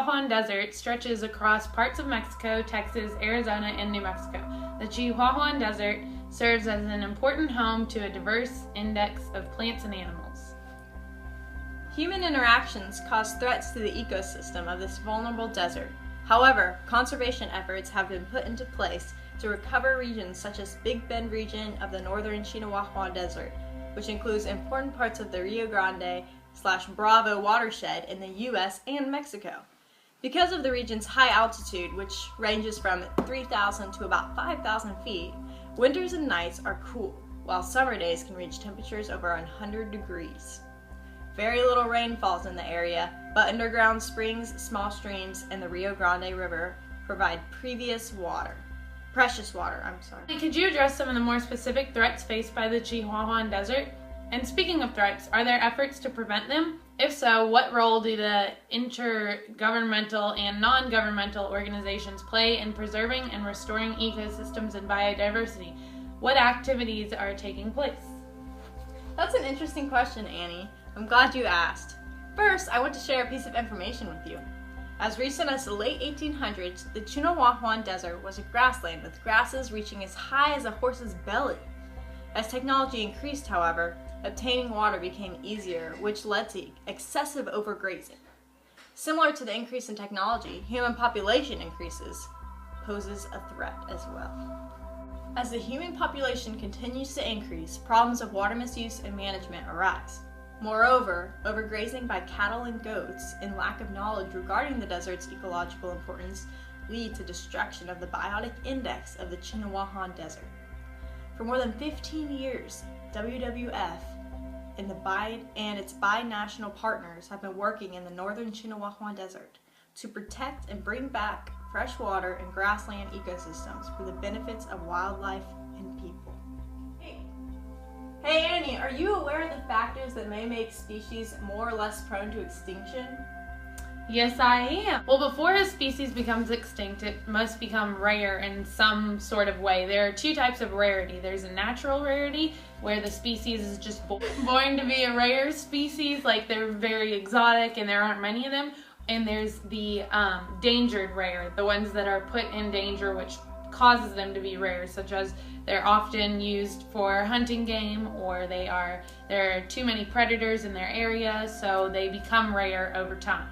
Chihuahuan Desert stretches across parts of Mexico, Texas, Arizona, and New Mexico. The Chihuahuan Desert serves as an important home to a diverse index of plants and animals. Human interactions cause threats to the ecosystem of this vulnerable desert. However, conservation efforts have been put into place to recover regions such as Big Bend region of the northern Chihuahuan Desert, which includes important parts of the Rio Grande/Bravo watershed in the U.S. and Mexico. Because of the region's high altitude, which ranges from 3,000 to about 5,000 feet, winters and nights are cool, while summer days can reach temperatures over 100 degrees. Very little rain falls in the area, but underground springs, small streams, and the Rio Grande River provide precious water. Could you address some of the more specific threats faced by the Chihuahuan Desert? And speaking of threats, are there efforts to prevent them? If so, what role do the intergovernmental and non-governmental organizations play in preserving and restoring ecosystems and biodiversity? What activities are taking place? That's an interesting question, Annie. I'm glad you asked. First, I want to share a piece of information with you. As recent as the late 1800s, the Chihuahuan Desert was a grassland with grasses reaching as high as a horse's belly. As technology increased, however, obtaining water became easier, which led to excessive overgrazing. Similar to the increase in technology, human population increases poses a threat as well. As the human population continues to increase, problems of water misuse and management arise. Moreover, overgrazing by cattle and goats and lack of knowledge regarding the desert's ecological importance lead to destruction of the biotic index of the Chihuahuan Desert. For more than 15 years, WWF and its binational partners have been working in the northern Chihuahuan Desert to protect and bring back freshwater and grassland ecosystems for the benefits of wildlife and people. Hey Annie, are you aware of the factors that may make species more or less prone to extinction? Yes, I am. Well, before a species becomes extinct, it must become rare in some sort of way. There are two types of rarity. There's a natural rarity, where the species is just born to be a rare species, like they're very exotic and there aren't many of them. And there's the endangered rare, the ones that are put in danger, which causes them to be rare, such as they're often used for hunting game, or there are too many predators in their area, so they become rare over time.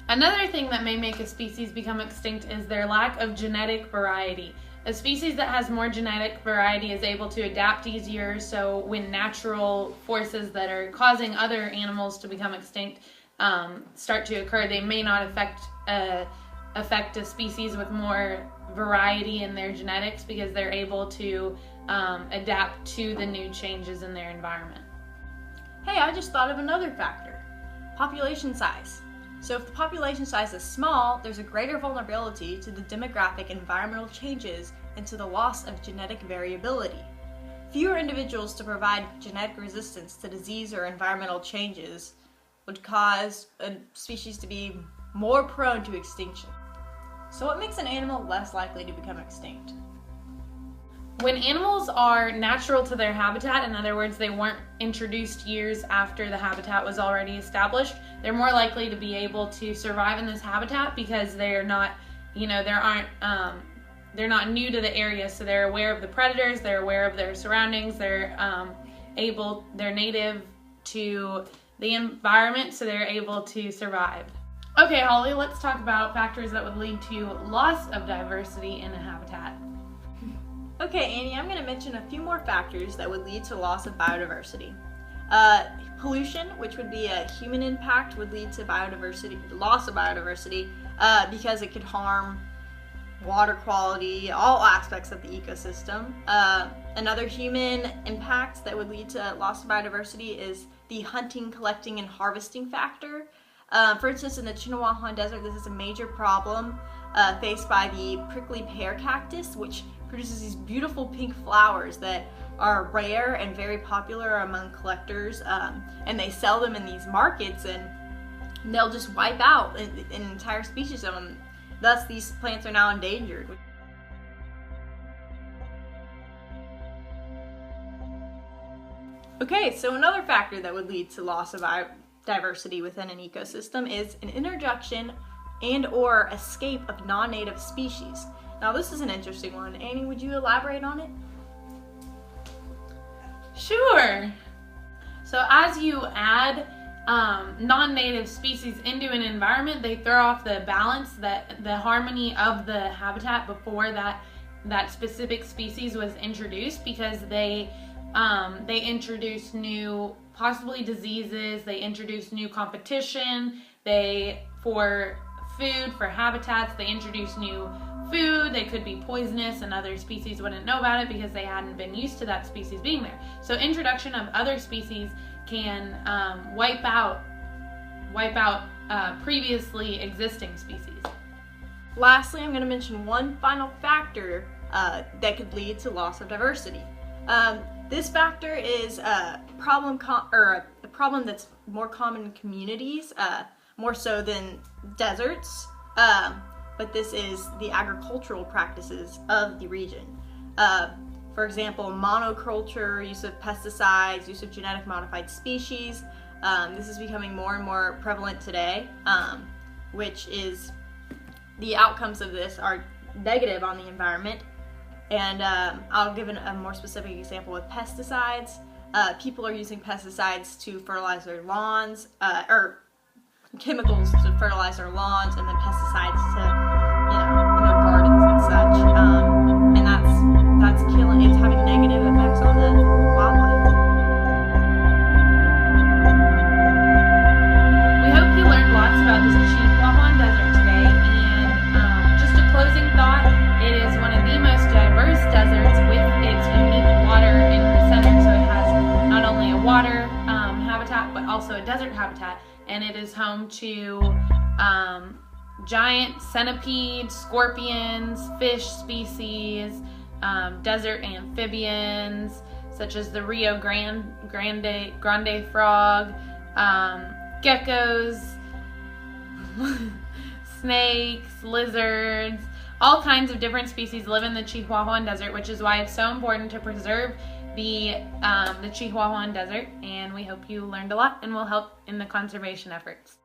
Another thing that may make a species become extinct is their lack of genetic variety. A species that has more genetic variety is able to adapt easier, so when natural forces that are causing other animals to become extinct start to occur, they may not affect a species with more variety in their genetics, because they're able to adapt to the new changes in their environment. Hey, I just thought of another factor. Population size. So if the population size is small, there's a greater vulnerability to the demographic and environmental changes and to the loss of genetic variability. Fewer individuals to provide genetic resistance to disease or environmental changes would cause a species to be more prone to extinction. So what makes an animal less likely to become extinct? When animals are natural to their habitat, in other words, they weren't introduced years after the habitat was already established, they're more likely to be able to survive in this habitat because they're not, they're not new to the area, so they're aware of the predators, they're aware of their surroundings, they're native to the environment, so they're able to survive. Okay, Holly, let's talk about factors that would lead to loss of diversity in a habitat. Okay, Annie, I'm going to mention a few more factors that would lead to loss of biodiversity. Pollution, which would be a human impact, would lead to loss of biodiversity, because it could harm water quality, all aspects of the ecosystem. Another human impact that would lead to loss of biodiversity is the hunting, collecting, and harvesting factor. For instance, in the Chihuahuan Desert, this is a major problem faced by the prickly pear cactus, which produces these beautiful pink flowers that are rare and very popular among collectors, and they sell them in these markets, and they'll just wipe out an entire species of them. Thus, these plants are now endangered. Okay, so another factor that would lead to loss of diversity within an ecosystem is an introduction and or escape of non-native species. Now this is an interesting one. Annie, would you elaborate on it? Sure. So as you add non-native species into an environment, they throw off the balance, the harmony of the habitat before that specific species was introduced, because they introduce new, possibly diseases, they introduce new competition, for food, for habitats, they introduce new food, they could be poisonous and other species wouldn't know about it because they hadn't been used to that species being there. So introduction of other species can wipe out previously existing species. Lastly, I'm going to mention one final factor that could lead to loss of diversity. This factor is a problem that's more common in communities, more so than deserts. But this is the agricultural practices of the region. For example, monoculture, use of pesticides, use of genetic modified species. This is becoming more and more prevalent today, which is, the outcomes of this are negative on the environment. And I'll give a more specific example with pesticides. People are using pesticides to fertilize their lawns, or chemicals to fertilize their lawns, and then pesticides to, in their gardens and such. And that's killing, it's having negative effects on the wildlife. We hope you learned lots about this Chihuahuan Desert today, and just a closing thought, it is one of the most diverse deserts with its unique water in the center, so it has not only a water habitat, but also a desert habitat. And it is home to giant centipedes, scorpions, fish species, desert amphibians, such as the Rio Grande frog, geckos, snakes, lizards, all kinds of different species live in the Chihuahuan Desert, which is why it's so important to preserve the Chihuahuan Desert, and we hope you learned a lot and will help in the conservation efforts.